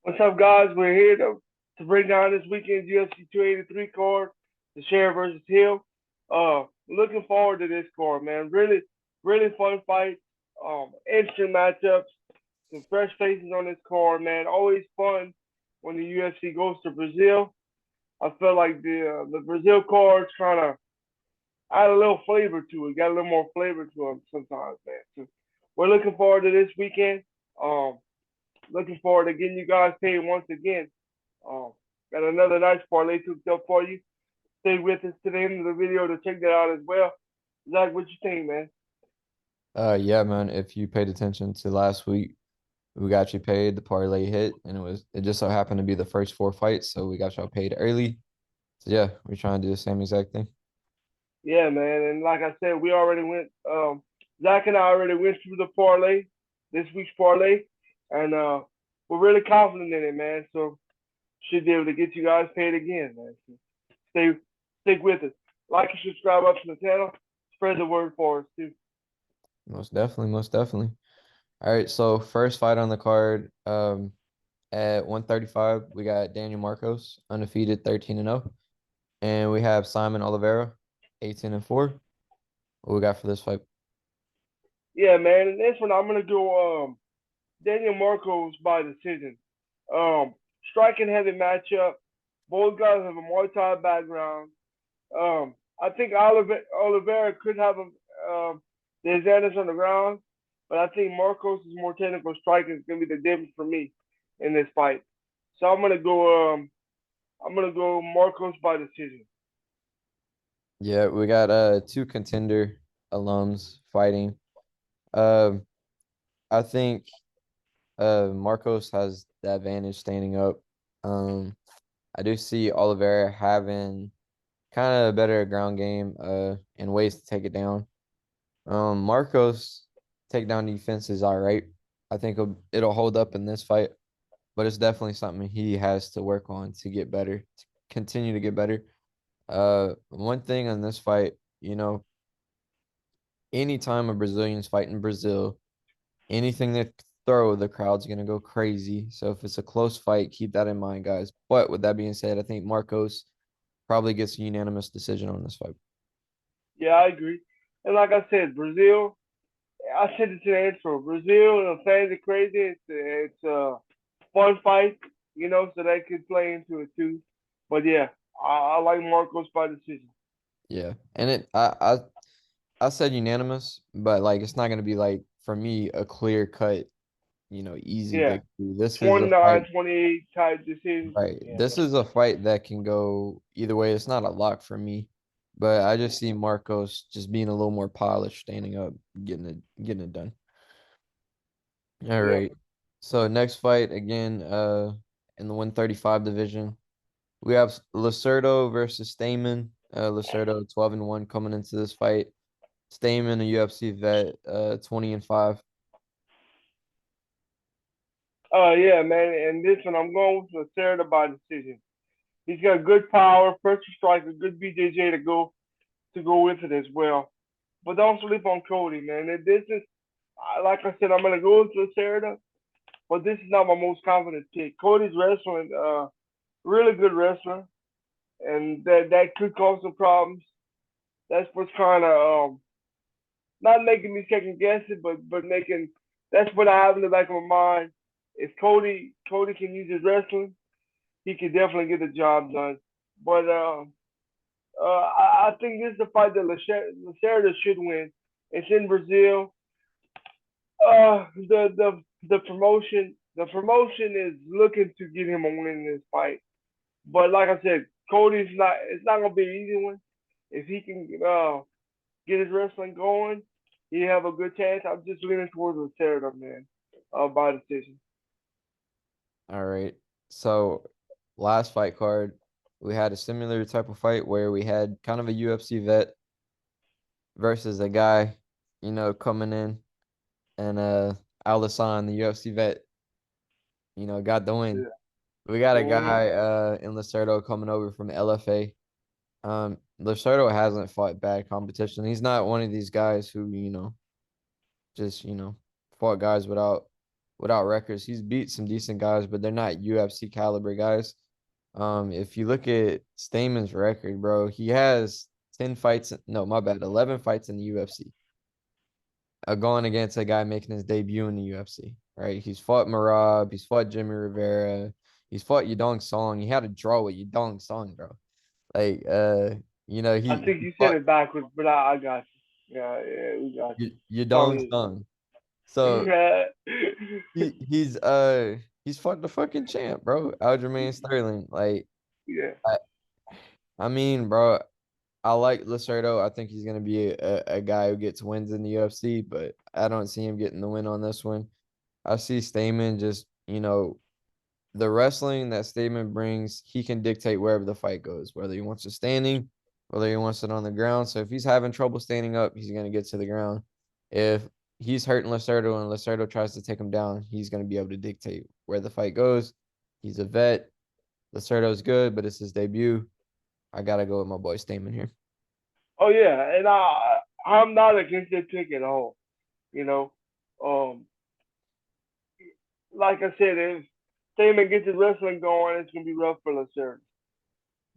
What's up, guys? We're here to break down this weekend's UFC 283 card, the Share versus Hill. Looking forward to this card, man. Really, really fun fight. Interesting matchups. Some fresh faces on this card, man. Always fun when the UFC goes to Brazil. I feel like the Brazil cards kind of add a little flavor to it. Got a little more flavor to them sometimes, man. So we're looking forward to this weekend. Um, Looking forward to getting you guys paid once again. Um, Got another nice parlay cooked up for you. Stay with us to the end of the video to check that out as well. Zach, what you think, man? Yeah, man. If you paid attention to last week, we got you paid. The parlay hit, and it just so happened to be the first four fights, so we got y'all paid early. So yeah, we're trying to do the same exact thing. Yeah, man. And like I said, we already went. Zach and I already went through the parlay, this week's parlay, and we're really confident in it, man. So should be able to get you guys paid again, man. So stay, stick with us. Like and subscribe up to the channel. Spread the word for us too. Most definitely, most definitely. All right, so first fight on the card, at 135, we got Daniel Marcos, undefeated, 13-0, and we have Simon Oliveira, 18-4. What we got for this fight? Yeah, man. And this one, I'm gonna go Daniel Marcos by decision. Um, Striking heavy matchup. Both guys have a Muay Thai background. I think Oliveira could have the advantage on the ground, but I think Marcos' more technical striking is gonna be the difference for me in this fight. So I'm gonna go Marcos by decision. Yeah, we got two contender alums fighting. Um, I think Marcos has the advantage standing up. Um, I do see Oliveira having kind of a better ground game and ways to take it down. Marcos takedown defense is all right. I think it'll hold up in this fight, but it's definitely something he has to work on to get better, to continue to get better. One thing on this fight, anytime a Brazilian's fighting Brazil, anything that throw, the crowd's gonna go crazy. So if it's a close fight, keep that in mind, guys. But with that being said, I think Marcos probably gets a unanimous decision on this fight. Yeah, I agree. And like I said, Brazil. I said it to the intro. Brazil, the fans are crazy. It's a fun fight, so that could play into it too. But yeah, I like Marcos by decision. Yeah, and I said unanimous, but like it's not gonna be like for me a clear cut, easy Yeah, victory. This is a 29, fight, 28 type decision. right? Yeah, This is a fight that can go either way. It's not a lock for me, but I just see Marcos just being a little more polished, standing up, getting it done. All yeah. right. So next fight again, in the 135 division, we have Lacerdo versus Stamen. Lacerdo 12-1 coming into this fight. Stamen, a UFC vet, 20-5. Yeah, man. And this one, I'm going with Lacerda by decision. He's got good power, pressure striker, good BJJ to go with it as well. But don't sleep on Cody, man. And this is, like I said, I'm gonna go with Lacerda, but this is not my most confident pick. Cody's wrestling, really good wrestler, and that could cause some problems. That's what's kind of not making me second guess it, but making that's what I have in the back of my mind. If Cody can use his wrestling, he can definitely get the job done. But I think this is the fight that Lacerda should win. It's in Brazil. The promotion is looking to get him a win in this fight. But like I said, Cody's not. It's not gonna be an easy one. If he can get his wrestling going, he have a good chance. I'm just leaning towards the Lacerda, man, by decision. All right. So last fight card, we had a similar type of fight where we had kind of a UFC vet versus a guy, coming in and Alisson, the UFC vet, got the win. Yeah. We got a Mm-hmm. guy in Lacerdo coming over from LFA. Lacerdo hasn't fought bad competition. He's not one of these guys who, just, fought guys without without records. He's beat some decent guys, but they're not UFC caliber guys. If you look at Stamen's record, bro, he has 10 fights. No, my bad, 11 fights in the UFC. Going against a guy making his debut in the UFC, right? He's fought Marab, he's fought Jimmy Rivera, he's fought Yadong Song. He had a draw with Yadong Song, bro. Like, I he think you said fought it backwards, but I got you. Yeah, we got you. Yadong Song Song. So is. he's fought the fucking champ, bro. Aljamain Sterling. Like, Yeah. I, I mean, bro, I like Lacerdo. I think he's gonna be a guy who gets wins in the UFC, but I don't see him getting the win on this one. I see Stamen just, the wrestling that Stamen brings, he can dictate wherever the fight goes, whether he wants it standing, whether he wants it on the ground. So if he's having trouble standing up, he's gonna get to the ground. If he's hurting Lacerdo and Lacerdo tries to take him down, he's gonna be able to dictate where the fight goes. He's a vet. Lacerdo's good, but it's his debut. I gotta go with my boy Stamen here. Oh yeah, and I'm not against that pick at all. You know, um, like I said, if Stamen gets his wrestling going, it's gonna be rough for Lacerda.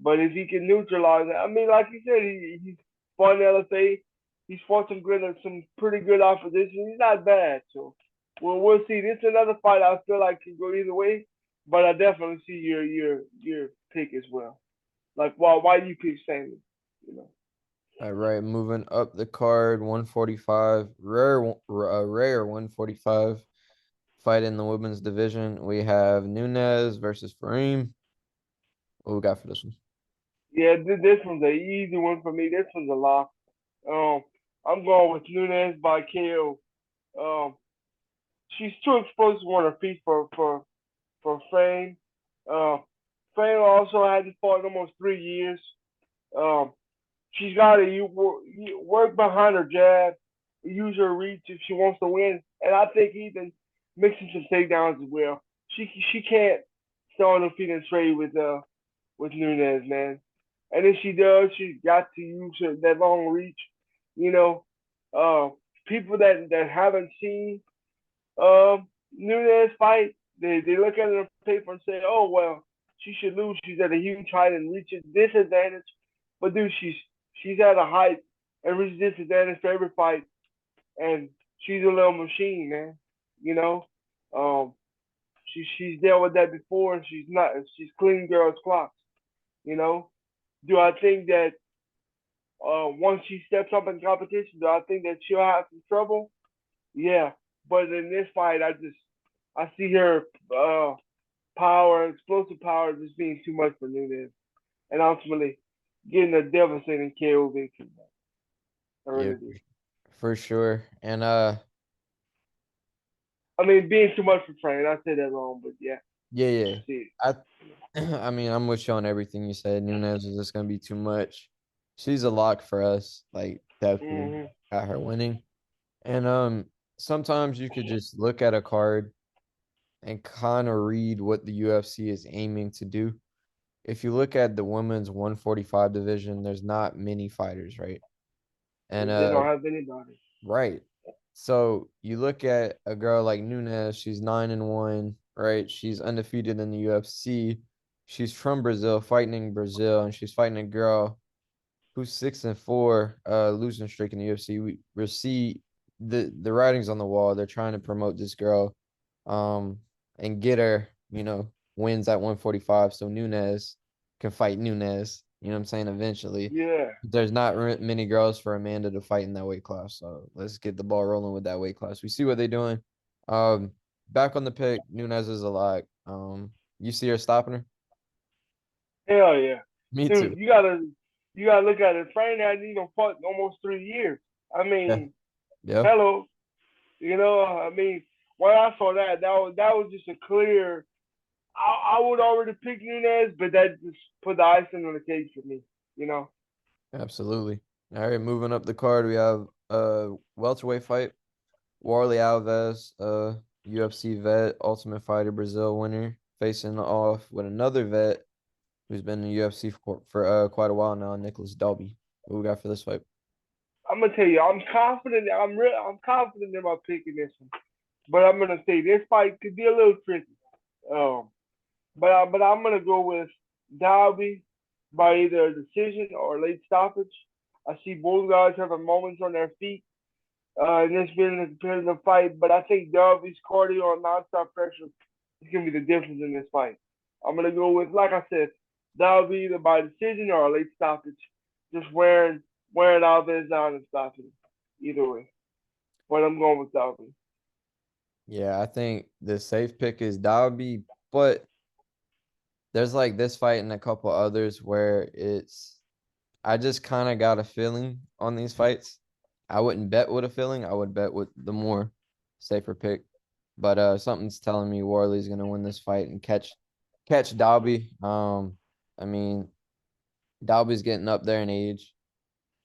But if he can neutralize it, I mean, like you said, he's fought in LFA. He's fought some pretty good opposition. He's not bad. So, we'll see. This is another fight I feel like can go either way. But I definitely see your pick as well. Like, why you pick Stamen? You know. All right, moving up the card, 145, rare 145 fight in the women's division. We have Nunes versus Fareem. What we got for this one? Yeah, this one's an easy one for me. This one's a lock. Um, I'm going with Nunes by KO. Um, she's too exposed on her feet for fame. Uh, Fame also hasn't fought in almost 3 years. Um, she's got to work behind her jab, use her reach if she wants to win, and I think even mixing some takedowns as well. She can't stay on her feet and trade with Nunes, man. And if she does, she's got to use that long reach. You know, uh, people that haven't seen Nunes fight, they look at it on paper and say, oh well, she should lose. She's at a huge height and reaches disadvantage. But dude, she's at a height and reaches disadvantage for every fight, and she's a little machine, man. You know, um, she's dealt with that before, and she's clean girls clocks. You know, do I think that once she steps up in competition, do I think that she'll have some trouble? Yeah, but in this fight, I see her power, explosive power, just being too much for Nunes, and ultimately getting a devastating KO victory. I Yeah, really do. for sure. And I mean, being too much for Frank. I said that wrong, but yeah, yeah. I see it. I I mean, I'm with you on everything you said. Nunes is just gonna be too much. She's a lock for us. Like, definitely Mm-hmm. got her winning. And sometimes you could just look at a card and kind of read what the UFC is aiming to do. If you look at the women's 145 division, there's not many fighters, right? And They don't have anybody. right. So you look at a girl like Nunes, she's 9-1, right? She's undefeated in the UFC. She's from Brazil, fighting in Brazil, and she's fighting a girl who's 6-4, losing streak in the UFC. We see the writings on the wall. They're trying to promote this girl, um, and get her, wins at 145, so Nunes can fight Nunes. You know what I'm saying? Eventually, Yeah. there's not many girls for Amanda to fight in that weight class, so let's get the ball rolling with that weight class. We see what they're doing. Um, Back on the pick, Nunes is a lot. You see her stopping her? Hell yeah. Me Dude, too. you gotta look at it. Frank hasn't even fought in almost 3 years. I Yeah. mean, Yeah. hello. I mean, when I saw that was just a clear. I would already pick Nunes, but that just put the icing on the cake for me. You know. Absolutely. All right, moving up the card, we have welterweight fight. Warlley Alves, UFC vet, Ultimate Fighter Brazil winner, facing off with another vet who's been in the UFC for quite a while now, Nicolas Dalby. What we got for this fight? I'm gonna tell you, I'm confident. I'm confident in my pick in this one. but I'm gonna say this fight could be a little tricky. Um, but I'm gonna go with Dalby by either a decision or late stoppage. I see both guys having moments on their feet. And this being a competitive fight, but I think Dalby's cardio and nonstop pressure is gonna be the difference in this fight. I'm gonna go with, like I said, Dalby either by decision or a late stoppage, just wearing Alves down and stopping him. Either way, but I'm going with Dalby. Yeah, I think the safe pick is Dalby, but there's like this fight and a couple others where I just kind of got a feeling on these fights. I wouldn't bet with a feeling. I would bet with the more safer pick. But something's telling me Warlley's gonna win this fight and catch Dalby. I mean, Dalby's getting up there in age.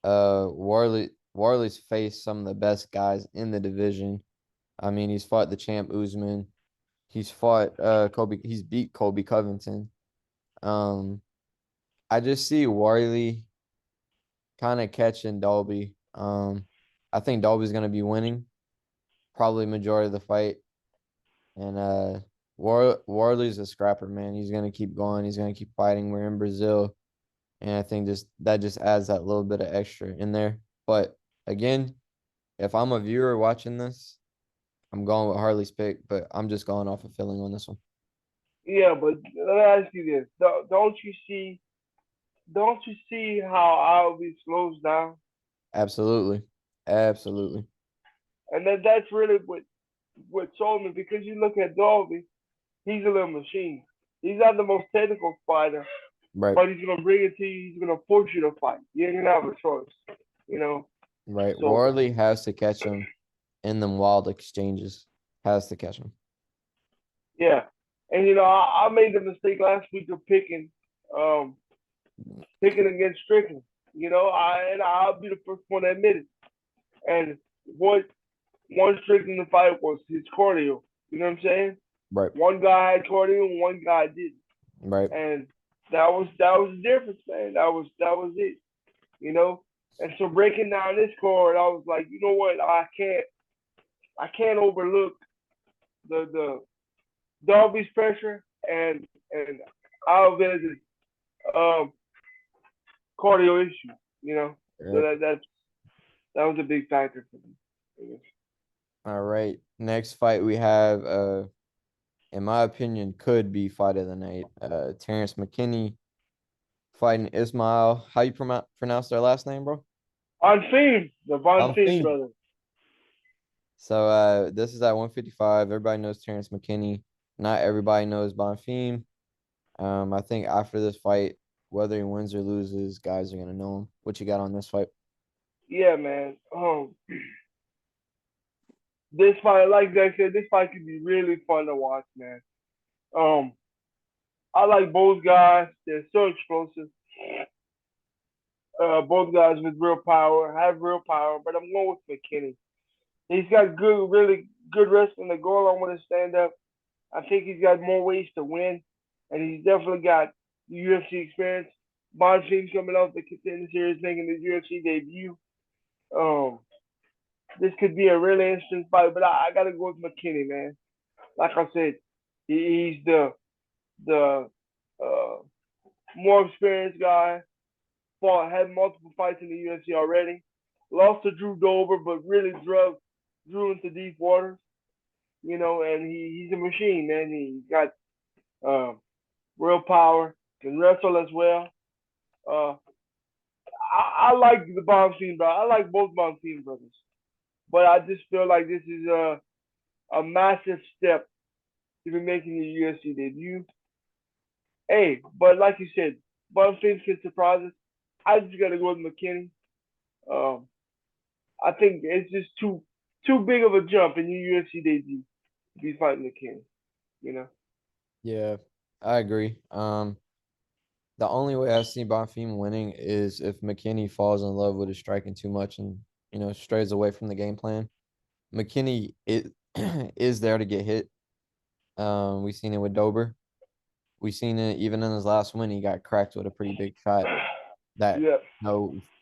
Warlley's faced some of the best guys in the division. I mean, he's fought the champ Usman. He's fought Kobe. He's beat Kobe Covington. Um, I just see Warlley kind of catching Dalby. I think Dalby's gonna be winning probably majority of the fight, and Warlley's a scrapper, man. He's gonna keep going. He's gonna keep fighting. We're in Brazil, and I think that just adds that little bit of extra in there. But again, if I'm a viewer watching this, I'm going with Harley's pick, but I'm just going off a feeling on this one. Yeah, but let me ask you this: don't you see how Alves slows down? Absolutely, absolutely. And then that's really what sold me because you look at Dalby, he's a little machine. He's not the most technical fighter, Right, but he's gonna bring it to you. He's gonna force you to fight. You ain't gonna have a choice, you know. right. So Warlley has to catch him in them wild exchanges. Has to catch him. yeah, and I made the mistake last week of um picking against Strickland. I'll be the first one to admit it. And what one Strickland in the fight was his cardio. You know what I'm saying? Right, One guy had cardio and one guy didn't. right. And that was the difference, man. That was it, you know. And so breaking down this card, I was like, you know what? I can't overlook the Dalby's pressure and Alves' um, cardio issue, you know. So Right. that was a big factor for me. All right. Next fight we have, in my opinion, could be fight of the night. Terrance McKinney fighting Ismael. How you pronounce their last name, bro? Bonfim, the Bonfim Bonfim. brother. So this is at 155. Everybody knows Terrance McKinney. Not everybody knows Bonfim. I think after this fight, whether he wins or loses, guys are gonna know him. What you got on this fight? Yeah, man. This fight, like I said, this fight could be really fun to watch, man. Um, I like both guys. They're so explosive. Both guys with real power, have real power, but I'm going with McKinney. He's got good, really good wrestling to go along with his stand up. I think he's got more ways to win, and he's definitely got the UFC experience. Bonfim coming off the contender series, making his UFC debut. Um, this could be a really interesting fight, but I gotta go with McKinney, man. Like I said, he's the uh, more experienced guy. Had multiple fights in the UFC already. Lost to Drew Dober, but really drug Drew into deep waters. And he's a machine, man. He's got uh, real power, can wrestle as well. Uh, I like the Bonfim brother. I like both Bonfim brothers, but I just feel like this is a massive step to be making the UFC debut. Hey, but like you said, Bonfim can surprise us. I just gotta go with McKinney. Um, I think it's just too big of a jump in your UFC debut to be fighting McKinney. You know. Yeah, I agree. The only way I see Bonfim winning is if McKinney falls in love with his striking too much and strays away from the game plan. McKinney is there to get hit. We've seen it with Dober. We've seen it even in his last win. He got cracked with a pretty big shot that Yeah.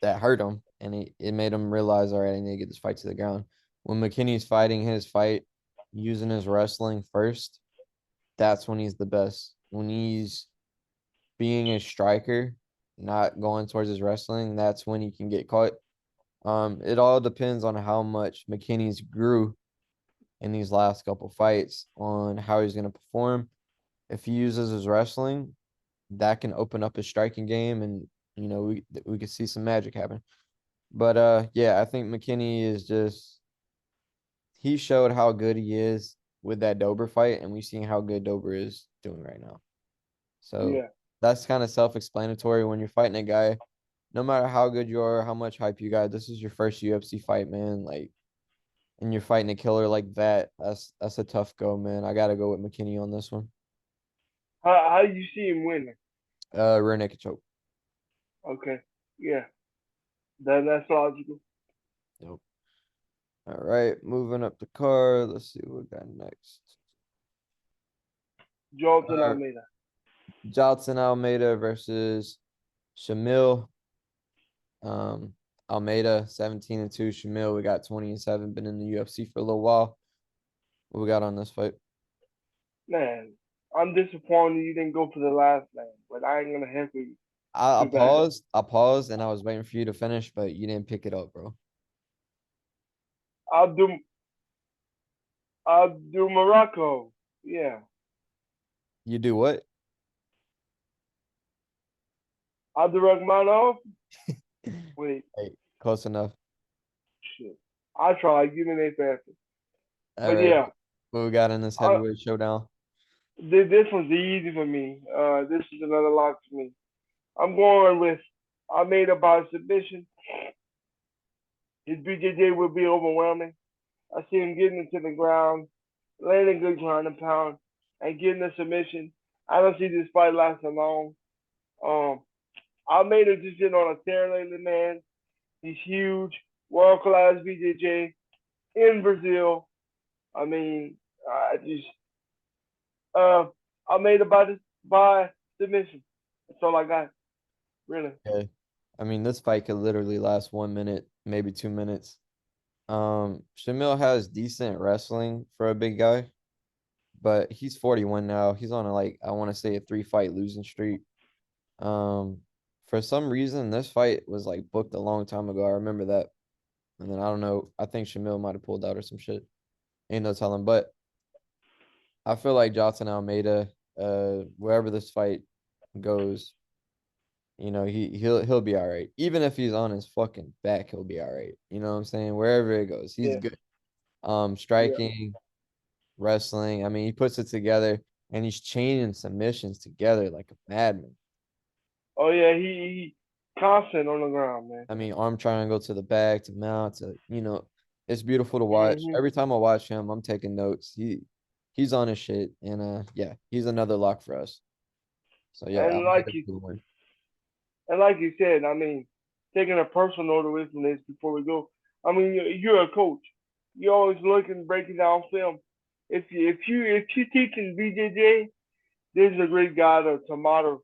that hurt him, and it made him realize, all right, I need to get this fight to the ground. When McKinney's fighting his fight, using his wrestling first, that's when he's the best. When he's being a striker, not going towards his wrestling, that's when he can get caught. It all depends on how much McKinney's grew in these last couple fights on how he's going to perform. If he uses his wrestling, that can open up his striking game, and we could see some magic happen. But yeah, I think McKinney is just he showed how good he is with that Dober fight, and we've seen how good Dober is doing right now. So Yeah. that's kind of self-explanatory when you're fighting a guy. No matter how good you are, how much hype you got, this is your first UFC fight, man. Like, and you're fighting a killer like that. That's a tough go, man. I gotta go with McKinney on this one. How you see him winning? Rear naked choke. Okay. Yeah. That's logical. Yep. All right, moving up the card. Let's see what we got next. Jailton Uh, Almeida. Jailton Almeida versus Shamil. Um, Almeida 17-2. Shamil, we got 20-7. Been in the UFC for a little while. What we got on this fight? Man, I'm disappointed you didn't go for the last name, but I ain't gonna heckle you I too bad. paused. I paused, and I was waiting for you to finish, but you didn't pick it up, bro. I'll do Morocco. Yeah. You do what? Abdurakhimov. Wait, Hey, close enough. shit. I try. Give me that faster. All But right. yeah, What we got in this I, heavyweight showdown? this one's easy for me. This is another lock for me. I'm going with Almeida by submission. His BJJ will be overwhelming. I see him getting into the ground, landing good ground and pound, and getting a submission. I don't see this fight lasting long. Um, Almeida just been on a tear lately, man. He's huge, world class BJJ in Brazil. I mean, I just uh, Almeida by submission. That's all I got, really. Okay. I mean, this fight could literally last 1 minute, maybe 2 minutes. Shamil has decent wrestling for a big guy, but he's 41 now. He's on I want to say a 3 fight losing streak. Um, for some reason, this fight was like booked a long time ago. I remember that. And then I don't know. I think Shamil might have pulled out or some shit. Ain't no telling. But I feel like Johnson Almeida, wherever this fight goes, he'll be all right. Even if he's on his fucking back, he'll be all right. You know what I'm saying? Wherever it goes, he's Yeah, good. yeah. Striking, wrestling. I mean, he puts it together and he's chaining submissions together like a madman. Oh yeah, he constant on the ground, man. I mean, arm triangle to the back to mount it's beautiful to watch. Hmm. Every time I watch him, I'm taking notes. He's on his shit, and yeah, he's another lock for us. So yeah, And like Almeida you for the win. and like you said, I mean, taking a personal note away from this before we go. I mean, you're a coach. You're always looking, breaking down film. If you teaching BJJ, this is a great guy to model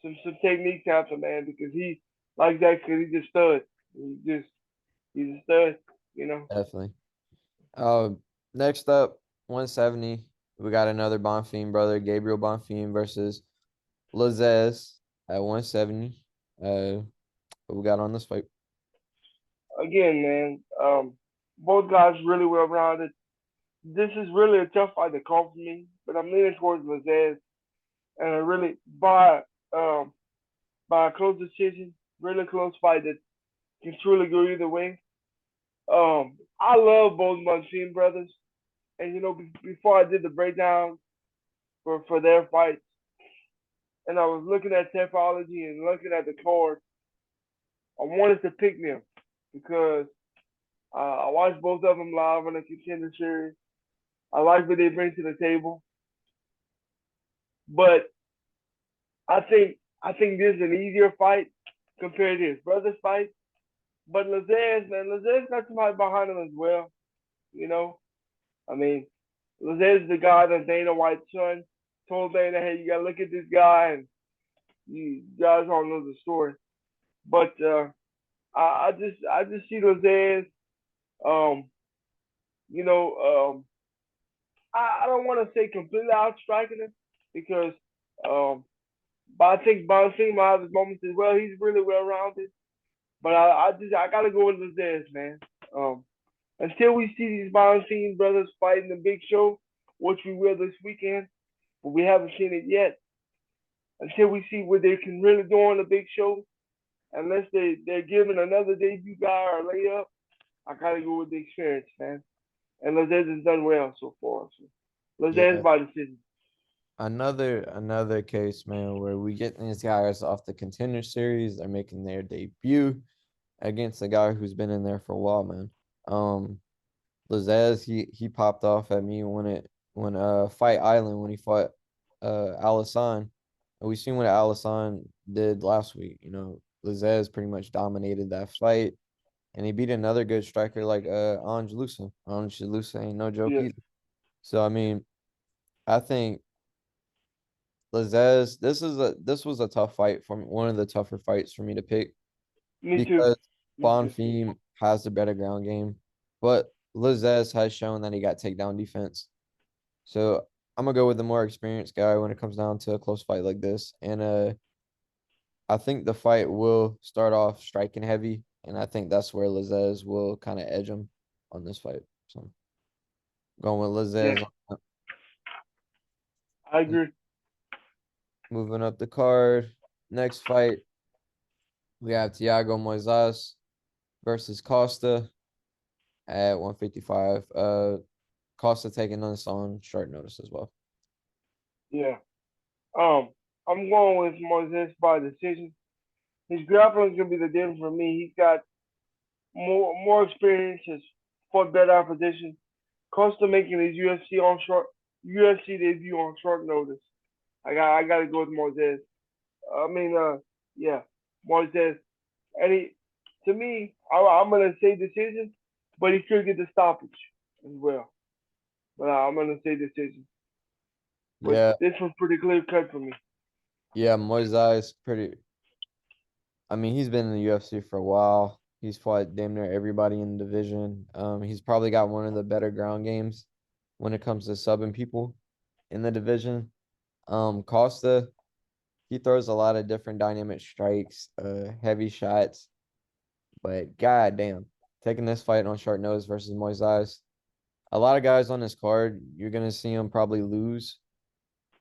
some techniques after, man, because he like that because he's a stud. He's a stud, you know. Definitely. Uh, next up, 170. We got another Bonfim brother, Gabriel Bonfim versus Lazzez at 170. What we got on this fight? Again, man, both guys really well rounded. This is really a tough fight to call for me, but I'm leaning towards Lazzez, and I really um by a close decision, really close fight that can truly go either way. I love both Munchkin brothers, and before I did the breakdown for their fights, and I was looking at Topology and looking at the card, I wanted to pick them because I watched both of them live on the Contender Series. I like what they bring to the table, but I think this is an easier fight compared to his brother's fight. But Lazzez, man, Lazzez got somebody behind him as well. You know, I mean, Lazzez is the guy that Dana White's son told Dana, hey, you gotta look at this guy, and you guys all know the story. But I just see Lazzez, um, you know, I don't want to say completely outstriking him because um, but I think Bonfim might have his moments as well. He's really well rounded. But I gotta go with Lazzez, man. Um, until we see these Bonfim brothers fighting the big show, which we will this weekend, but we haven't seen it yet. Until we see what they can really do on the big show, unless they're giving another debut guy or a layup, I gotta go with the experience, man. And Lazzez has done well so far. So Lazzez Yeah. by decision. Another case, man, where we get these guys off the contender series, they're making their debut against a guy who's been in there for a while, man. Um, Lazzez, he popped off at me when Fight Island when he fought Alisson. And we seen what Alisson did last week. You know, Lazzez pretty much dominated that fight, and he beat another good striker like Angelusa. Angelusa ain't no joke Yeah, either. So I mean, I think Lazzez, this was a tough fight for me, one of the tougher fights for me to pick me too. because Me too. Bonfim has the better ground game, but Lazzez has shown that he got takedown defense. So I'm gonna go with the more experienced guy when it comes down to a close fight like this. And I think the fight will start off striking heavy, and I think that's where Lazzez will kind of edge him on this fight. So going with Yeah, Lazzez. I agree. Moving up the card. Next fight, we have Thiago Moises versus Costa at 155. Costa taking this on short notice as well. Yeah. Um, I'm going with Moises by decision. His grappling is gonna be the difference for me. He's got more experience, has fought better opposition. Costa making his UFC debut on short notice. I gotta go with Moises. I mean, yeah, Moises. And he, to me, I'm gonna say decision, but he could get the stoppage as well. But I'm gonna say decision. But Yeah, this was pretty clear cut for me. yeah, Moises pretty. I mean, he's been in the UFC for a while. He's fought damn near everybody in the division. He's probably got one of the better ground games when it comes to subbing people in the division. Costa, he throws a lot of different dynamic strikes, heavy shots, but goddamn, taking this fight on short notice versus Moises. A lot of guys on this card, you're gonna see them probably lose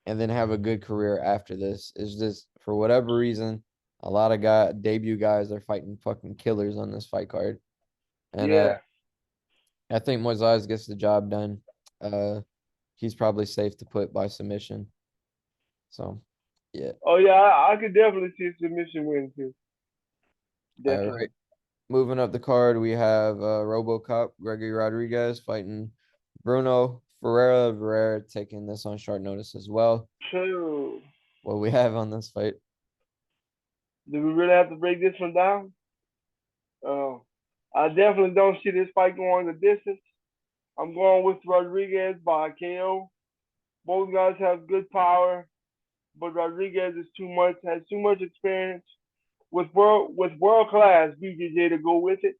and then have a good career after this. It's just for whatever reason, a lot of debut guys are fighting fucking killers on this fight card. And Yeah. I think Moises gets the job done. Uh he's probably safe to put by submission. So yeah. Oh yeah, I could definitely see a submission win too. All right. Definitely. Moving up the card, we have RoboCop Gregory Rodrigues fighting Bruno Ferreira. Ferreira taking this on short notice as well. True. What we have on this fight. Do we really have to break this one down? Uh, I definitely don't see this fight going the distance. I'm going with Rodriguez by KO. Both guys have good power, but Rodriguez has too much experience with world class BJJ to go with it.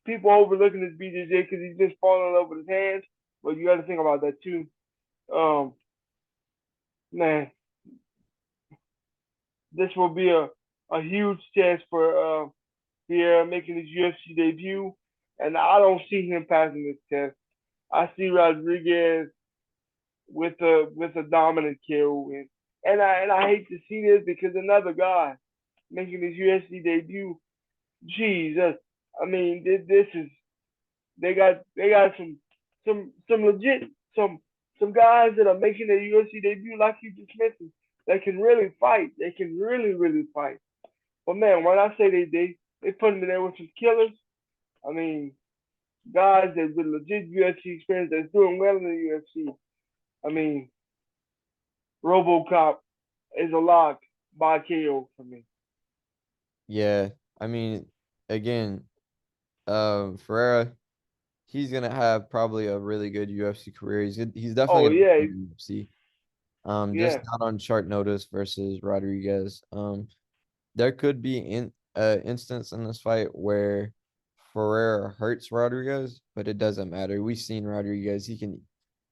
People overlooking this BJJ because he's just falling in love with his hands, but you got to think about that too. Um, man, this will be a huge test for Pierre making his UFC debut, and I don't see him passing this test. I see Rodriguez with a dominant kill win, and I hate to see this because another guy making his UFC debut. Jesus, I mean this is they got some legit some guys that are making their UFC debut like you just mentioned that can really fight. They can really fight. But man, when I say they put them in there with some killers, I mean guys that with legit UFC experience that's doing well in the UFC. I mean, RoboCop is a lock by KO for me. Yeah. I mean, again, Ferreira, he's gonna have probably a really good UFC career. He's Oh definitely gonna yeah, be in the UFC. Just yeah, not on short notice versus Rodriguez. There could be instance in this fight where Ferreira hurts Rodriguez, but it doesn't matter. We've seen Rodriguez.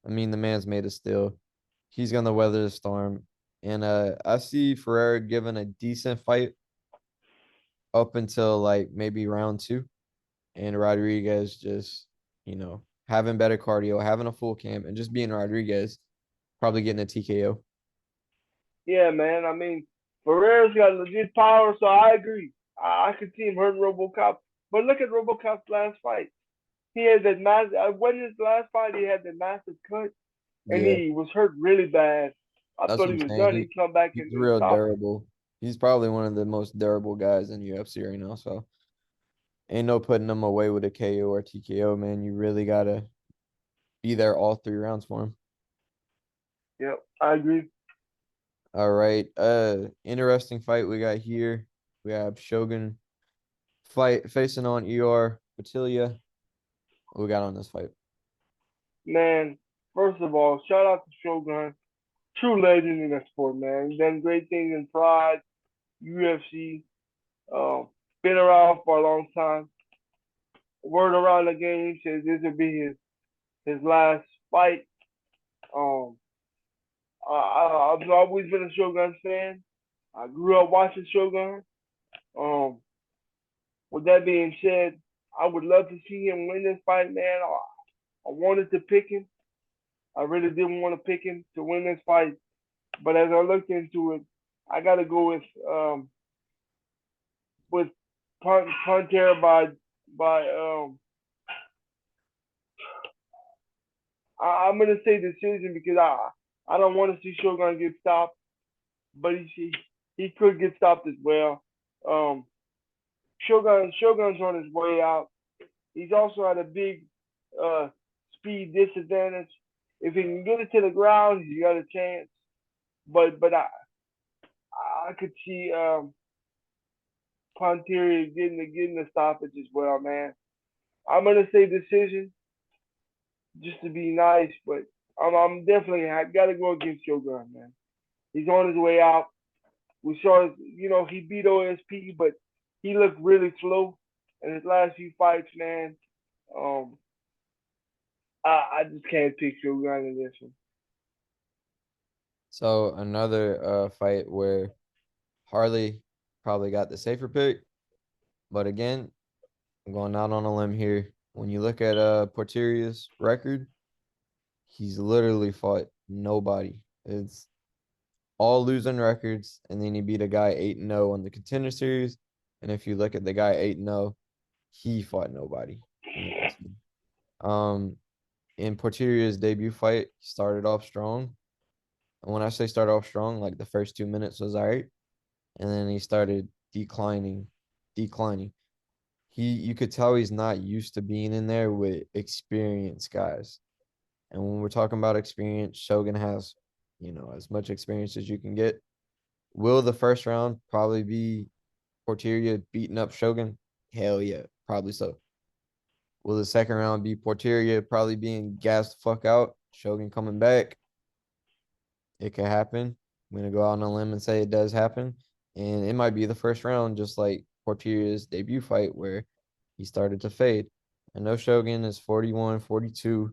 I mean, the man's made of steel. He's gonna weather the storm. And I see Ferreira giving a decent fight up until like maybe round two. And Rodrigues just, having better cardio, having a full camp, and just being Rodrigues, probably getting a TKO. Yeah, man. I mean, Ferreira's got legit power, so I agree. I could see him hurting RoboCop. But look at RoboCop's last fight. He had that massive. When his last fight, he had that massive cut, and Yeah, he was hurt really bad. I that's thought what he I'm was saying. done. He come back He's and real stopped him. durable. He's probably one of the most durable guys in UFC right now. So ain't no putting him away with a KO or TKO, man. You really gotta be there all 3 rounds for him. Yep, I agree. All right. Interesting fight we got here. We have Shogun fight facing on Ihor Potieria. What we got on this fight? Man, first of all, shout out to Shogun. True legend in the sport, man. He's done great things in Pride, UFC. Um, been around for a long time. Word around the game says this will be his last fight. Um, I've always been a Shogun fan. I grew up watching Shogun. Um, with that being said, I would love to see him win this fight, man. I wanted to pick him. I really didn't want to pick him to win this fight, but as I looked into it, I got to go with Pantera by. I'm gonna say decision because I don't want to see Shogun get stopped, but he could get stopped as well. Um, Shogun's on his way out. He's also at a big uh, speed disadvantage. If he can get it to the ground, he's got a chance. But I could see Pontieri getting the stoppage as well, man. I'm gonna say decision just to be nice, but I'm definitely I gotta go against Shogun, man. He's on his way out. We saw, he beat OSP, but he looked really slow in his last few fights, man. Um, I just can't pick Shogun in this one. So another fight where Harley probably got the safer pick, but again, I'm going out on a limb here. When you look at Porteria's record, he's literally fought nobody. It's all losing records, and then he beat a guy 8-0 on the Contender Series. And if you look at the guy 8-0, he fought nobody in the UFC. In Porteria's debut fight, he started off strong. And when I say started off strong, like the first 2 minutes was all right, and then he started declining. You could tell he's not used to being in there with experienced guys. And when we're talking about experience, Shogun has, as much experience as you can get. Will the first round probably be Porteria beating up Shogun? Hell yeah, probably so. Will the second round be Porteria probably being gassed the fuck out? Shogun coming back? It could happen. I'm gonna go out on a limb and say it does happen. And it might be the first round, just like Porteria's debut fight where he started to fade. I know Shogun is 41, 42.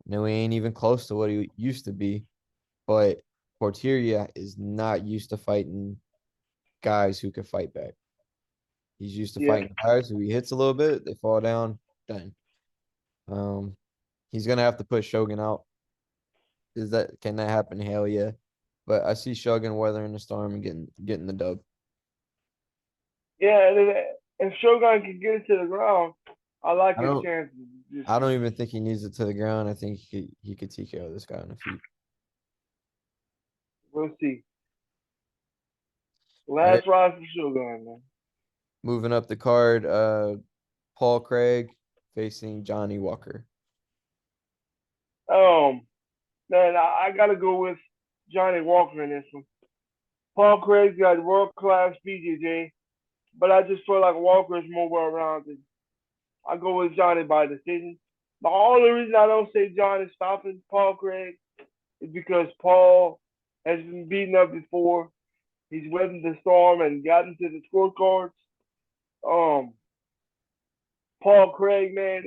No, he ain't even close to what he used to be. But Porteria is not used to fighting guys who can fight back. He's used to Yeah, fighting guys who he hits a little bit, they fall down, done. Um, he's gonna have to put Shogun out. Can that happen? Hell yeah. But I see Shogun weathering the storm and getting the dub. yeah. And if Shogun can get it to the ground, I like I his don't chances this I don't week. even think he needs it to the ground. I think he could TKO this guy on the feet. We'll see. All right, Last ride for Shogun, man. moving up the card, Paul Craig facing Johnny Walker. Um, man, I gotta go with Johnny Walker in this one. Paul Craig's got world class BJJ, but I just feel like Walker is more well rounded. I go with Johnny by decision. The only reason I don't say John is stopping Paul Craig is because Paul has been beaten up before. He's weathered the storm and gotten to the scorecards. Um, Paul Craig, man,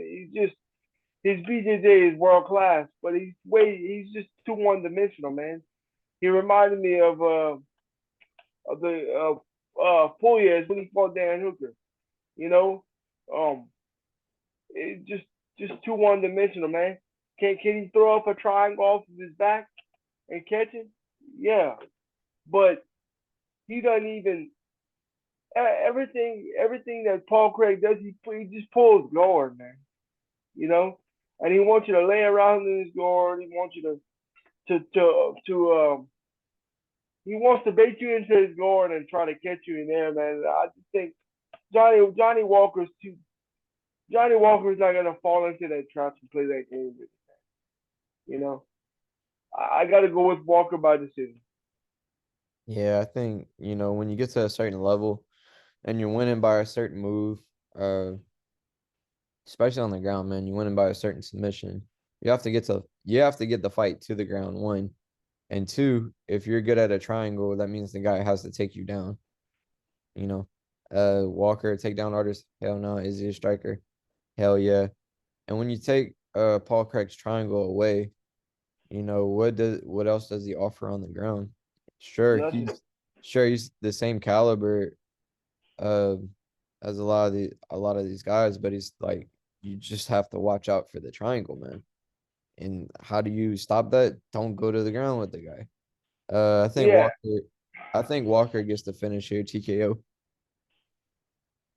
his BJJ is world class, but he's just too one dimensional, man. He reminded me of the Poirier when he fought Dan Hooker. You know, um, it just too one dimensional, man. Can he throw up a triangle off of his back and catch it? Yeah, but he doesn't even everything that Paul Craig does. He just pulls guard, man. You know, and he wants you to lay around in his guard. He wants you to he wants to bait you into his guard and try to catch you in there, man. I just think Johnny Walker's too. Johnny Walker's not gonna fall into that trap and play that game with. You know, I got to go with Walker by decision. Yeah, I think, when you get to a certain level and you're winning by a certain move, uh, especially on the ground, man, you're winning by a certain submission. You have to get the fight to the ground, one. And two, if you're good at a triangle, that means the guy has to take you down. You know, Walker takedown artist, hell no. Is he a striker? Hell yeah. And when you take Paul Craig's triangle away, what else does he offer on the ground? Sure, Nothing. he's the same caliber uh as a lot of these guys, but he's like, you just have to watch out for the triangle, man. And how do you stop that? Don't go to the ground with the guy. Uh, I think Yeah, Walker, I think Walker gets the finish here, TKO.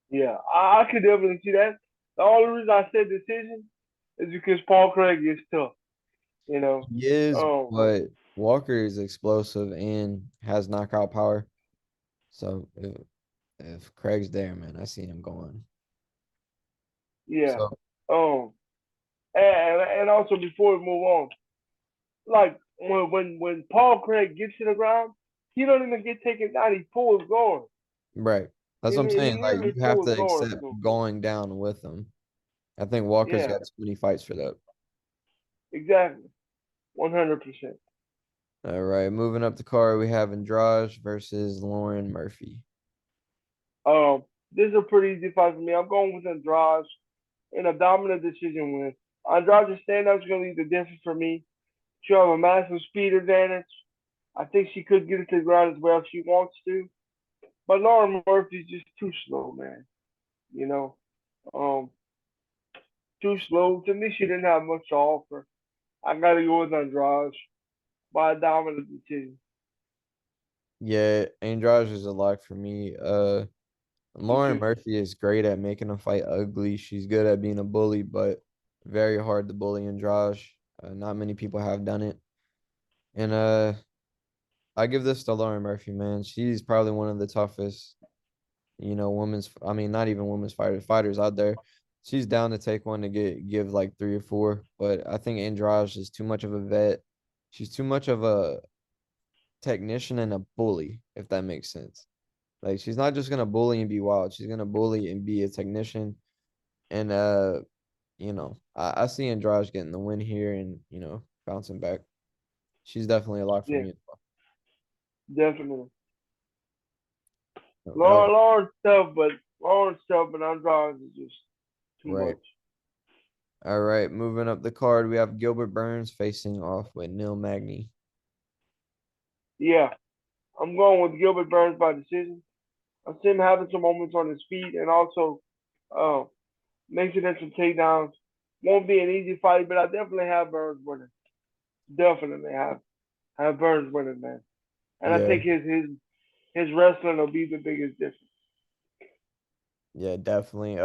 yeah. I could definitely see that. The only reason I said decision is because Paul Craig is tough. You know. He is, Um. but Walker is explosive and has knockout power. So if Craig's there, man, I see him going. Yeah. So Um. And also before we move on, like when Paul Craig gets to the ground, he don't even get taken down. He pulls guard. right, that's He, what I'm he saying. Like, you literally have pulls to guard. accept So going down with him. I think Walker's yeah, got 20 fights for that. exactly. 100%. All right, moving up the card, we have Andrade versus Lauren Murphy. This is a pretty easy fight for me. I'm going with Andrade in a dominant decision win. Andrade's stand-up is going to be the difference for me. She'll have a massive speed advantage. I think she could get it to the ground as well if she wants to. But Lauren Murphy's just too slow, man. You know, um, too slow. To me, she didn't have much to offer. I got to go with Andrade by a dominant decision. Yeah, Andrade is a lock for me. Me Lauren too. Murphy is great at making a fight ugly. She's good at being a bully, but very hard to bully Andrade. Not many people have done it. And I give this to Lauren Murphy, man. She's probably one of the toughest, I mean, not even women's fighters out there. She's down to take one to give like 3 or 4, but I think Andrade is too much of a vet. She's too much of a technician and a bully, if that makes sense. Like, she's not just gonna bully and be wild. She's gonna bully and be a technician. And I see Andrade getting the win here and bouncing back. She's definitely a lock for Yeah, me as definitely. well. No doubt. Lauren's tough, but Andrade is just too Right. much. All right. Moving up the card, we have Gilbert Burns facing off with Neil Magny. Yeah, I'm going with Gilbert Burns by decision. I see him having some moments on his feet and also uh, making some takedowns. Won't be an easy fight, but I definitely have Burns winning. Definitely have Burns winning, man. And I Yeah. think his wrestling will be the biggest difference. Yeah, definitely.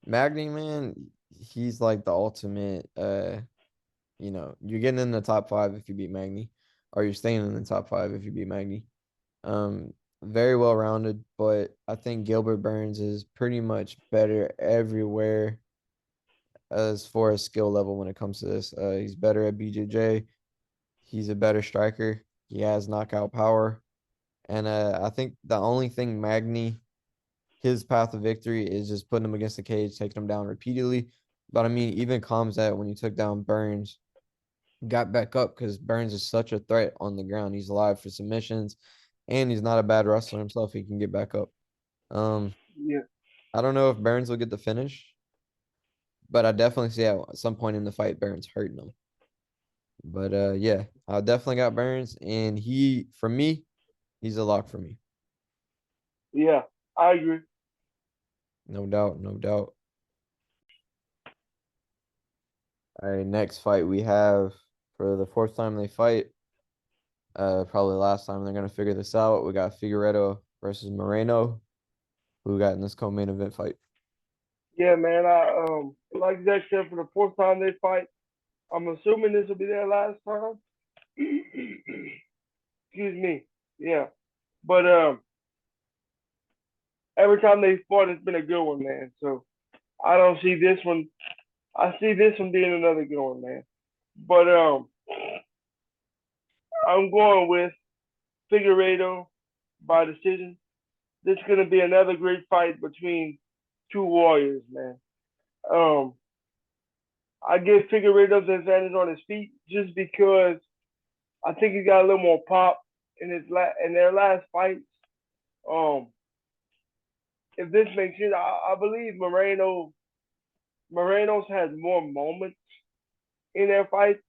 Magny, man, he's like the ultimate you're getting in the top 5 if you beat Magny, or you're staying in the top 5 if you beat Magny. Um, Very well rounded, but I think Gilbert Burns is pretty much better everywhere as far as skill level when it comes to this. He's better at BJJ. He's a better striker. He has knockout power. And I think the only thing Magny, his path of victory is just putting him against the cage, taking him down repeatedly. But I mean, even Kamzat, when you took down Burns, got back up because Burns is such a threat on the ground. He's alive for submissions, and he's not a bad wrestler himself. He can get back up. Um, Yeah, I don't know if Burns will get the finish, but I definitely see at some point in the fight Burns hurting him. But yeah, I definitely got Burns, and for me, he's a lock for me. Yeah, I agree. No doubt, no doubt. All right, next fight we have for the fourth time they fight. Probably last time they're gonna figure this out. We got Figueiredo versus Moreno. Who got in this co-main event fight? Yeah, man. Like Zach said, for the fourth time they fight, I'm assuming this will be their last time. Excuse me. Yeah, but every time they fought, it's been a good one, man. So I don't see this one. I see this one being another good one, man. But I'm going with Figueiredo by decision. This is gonna be another great fight between two warriors, man. Um, I give Figueiredo the advantage on his feet just because I think he got a little more pop in their last fights. Um, if this makes sense, I believe Moreno's has more moments in their fights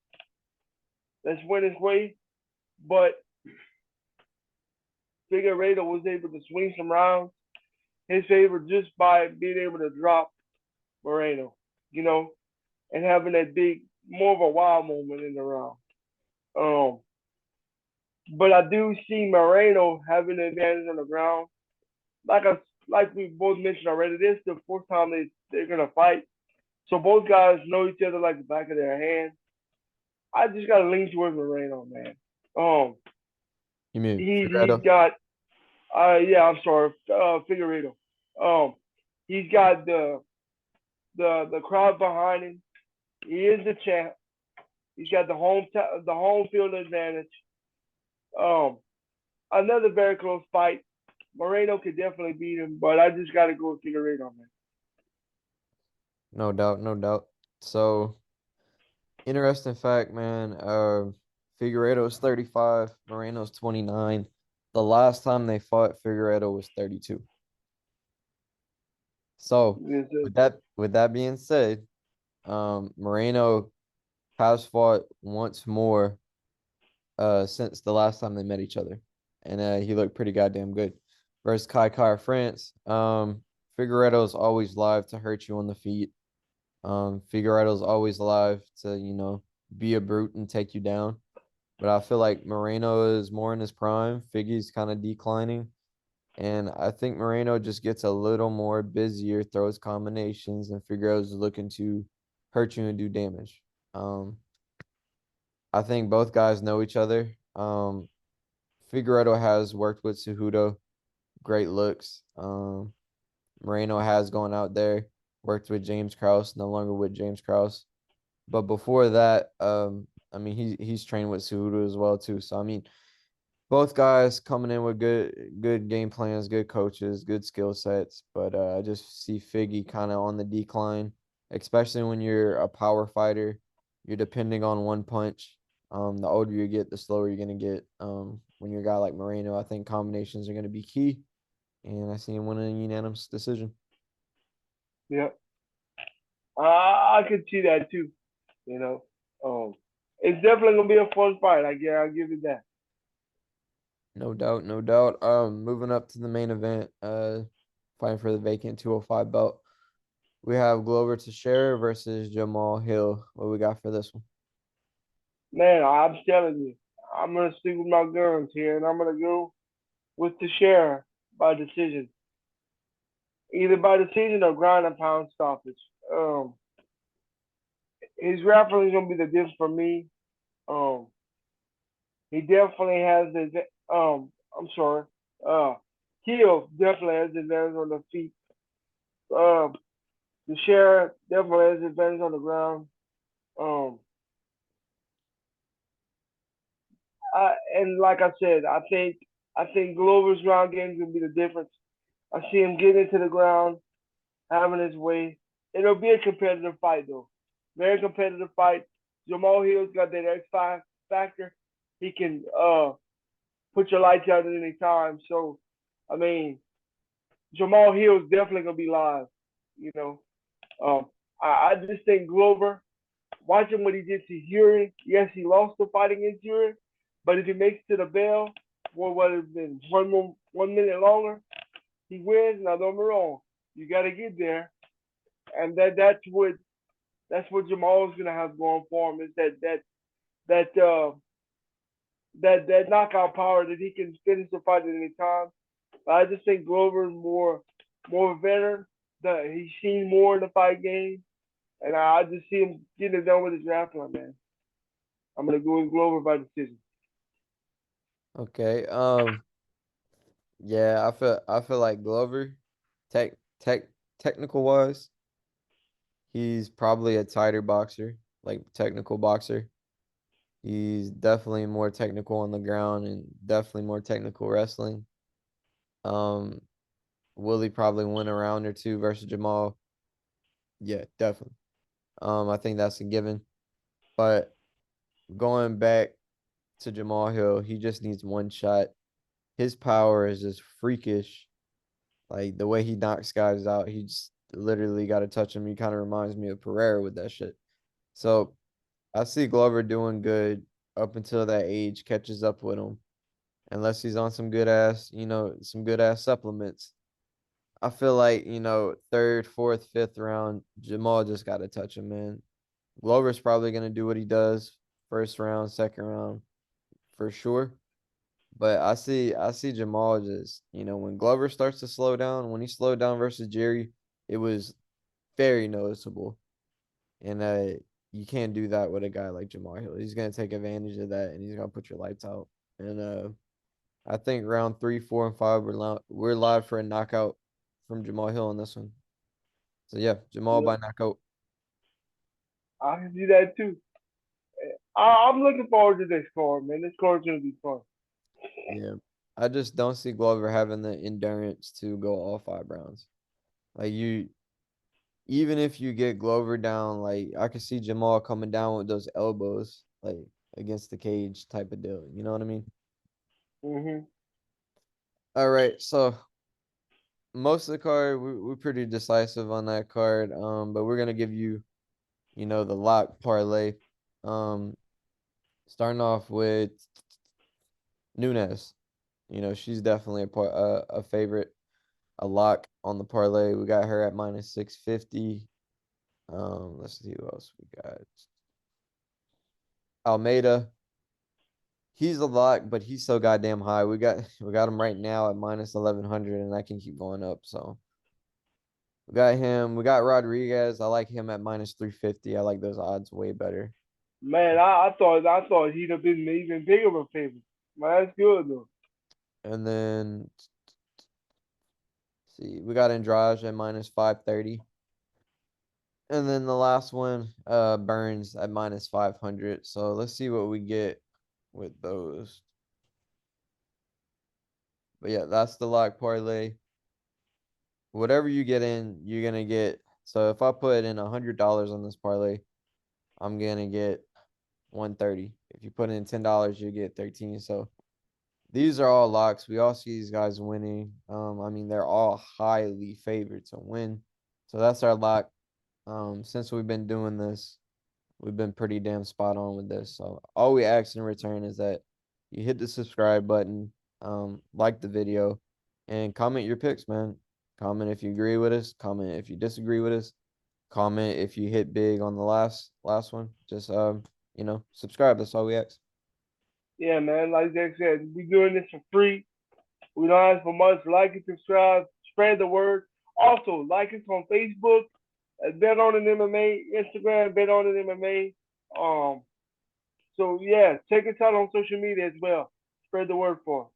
that's went his way, but Figueiredo was able to swing some rounds his favor just by being able to drop Moreno, you know, and having that big, more of a wild moment in the round. Um, but I do see Moreno having the advantage on the ground. Like we both mentioned already, this is the fourth time they're gonna fight. So both guys know each other like the back of their hand. I just gotta lean towards Moreno, man. Um, You mean he's Figueiredo? got yeah, I'm sorry, Figueredo. Um, he's got the crowd behind him. He is the champ. He's got the home field advantage. Um, another very close fight. Moreno could definitely beat him, but I just got to go with Figueredo, man. No doubt, no doubt. So interesting fact, man. Figueiredo's 35, Moreno's 29. The last time they fought, Figueiredo was 32. So with that being said, Moreno has fought once more since the last time they met each other. And he looked pretty goddamn good. Versus Kai Kara France. Figueiredo's always live to hurt you on the feet. Figueiredo's always live to, be a brute and take you down. But I feel like Moreno is more in his prime. Figgy's kind of declining. And I think Moreno just gets a little more busier, throws combinations, and Figueiredo's looking to hurt you and do damage. I think both guys know each other. Figueiredo has worked with Cejudo, great looks. Moreno has gone out there, worked with James Krause, no longer with James Krause. But before that, I mean, he's trained with Cejudo as well too. So I mean, both guys coming in with good game plans, good coaches, good skill sets. But I just see Figgy kind of on the decline, especially when you're a power fighter. You're depending on one punch. The older you get, the slower you're gonna get. When you're a guy like Moreno, I think combinations are gonna be key, and I see him winning a unanimous decision. Yeah, I could see that too. You know, it's definitely gonna be a fun fight. I'll give it that. No doubt, no doubt. Moving up to the main event, fighting for the vacant 205 belt. We have Glover Teixeira versus Jamal Hill. What we got for this one? Man, I'm telling you, I'm gonna stick with my guns here, and I'm gonna go with the share by decision, either by decision or ground and pound stoppage. Um, his grappling is gonna be the difference for me. Um, he definitely has his. I'm sorry. Hill definitely has the advantage on the feet. Um, the share definitely has the advantage on the ground. Um, and like I said, I think Glover's ground game is gonna be the difference. I see him getting into the ground, having his way. It'll be a competitive fight though. Very competitive fight. Jamal Hill's got that factor. He can put your lights out at any time. So I mean Jamal Hill's definitely gonna be live, you know. Um I just think Glover, watching what he did to Ihor, yes, he lost the fight against Ihor, but if he makes it to the bell for what has been 1 minute longer, he wins. Now don't be wrong, you got to get there, and that's what Jamal's gonna have going for him is that knockout power that he can finish the fight at any time. But I just think Glover's more veteran. He's seen more in the fight game, and I just see him getting it done with his grappling, man. I'm gonna go with Glover by decision. Okay. Yeah, I feel like Glover, tech tech technical wise, he's probably a tighter boxer, like technical boxer. He's definitely more technical on the ground and definitely more technical wrestling. Um, will he probably win a round or two versus Jamal? Yeah, definitely. I think that's a given. But going back to Jamal Hill, he just needs one shot. His power is just freakish. Like the way he knocks guys out, he just literally got to touch him. He kind of reminds me of Ferreira with that shit. So I see Glover doing good up until that age catches up with him, unless he's on some good ass, some good ass supplements. I feel like, third, fourth, fifth round, Jamal just got to touch him, man. Glover's probably going to do what he does first round, second round for sure. But I see Jamal just, when Glover starts to slow down, when he slowed down versus Jerry, it was very noticeable. And you can't do that with a guy like Jamal Hill. He's gonna take advantage of that and he's gonna put your lights out. And I think round 3, 4, and 5 we're live for a knockout from Jamal Hill on this one. So yeah, Jamal Yeah, by knockout. I can see that too. I'm looking forward to this card, man. This card's gonna be fun. Yeah. I just don't see Glover having the endurance to go all 5 rounds. Like even if you get Glover down, like I could see Jamal coming down with those elbows, like against the cage type of deal. You know what I mean? Mhm. All right, so most of the card we're pretty decisive on that card. But we're gonna give you, the lock parlay. Um, starting off with Nunes. She's definitely a favorite, a lock on the parlay. We got her at minus 650. Let's see who else we got. Almeida. He's a lock, but he's so goddamn high. We got him right now at minus 1100, and that can keep going up. So we got him. We got Rodrigues. I like him at minus 350. I like those odds way better. Man, I thought he'd have been even bigger of a favorite. Man, that's good though. And then see, we got Andrade at minus 530. And then the last one, Burns at minus 500. So let's see what we get with those. But yeah, that's the lock parlay. Whatever you get in, you're gonna get. So if I put in $100 on this parlay, I'm gonna get 130. If you put in $10, you get 13. So these are all locks. We all see these guys winning. I mean, they're all highly favored to win. So that's our lock. Since we've been doing this, we've been pretty damn spot on with this. So all we ask in return is that you hit the subscribe button, like the video, and comment your picks, man. Comment if you agree with us. Comment if you disagree with us. Comment if you hit big on the last one. Just subscribe. That's all we ask. Yeah, man. Like Jack said, we doing this for free. We don't ask for much. Like and subscribe. Spread the word. Also, like us on Facebook at Bet On It MMA, Instagram, Bet On It MMA. So yeah, check us out on social media as well. Spread the word for us.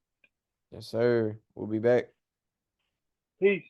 Yes, sir. We'll be back. Peace.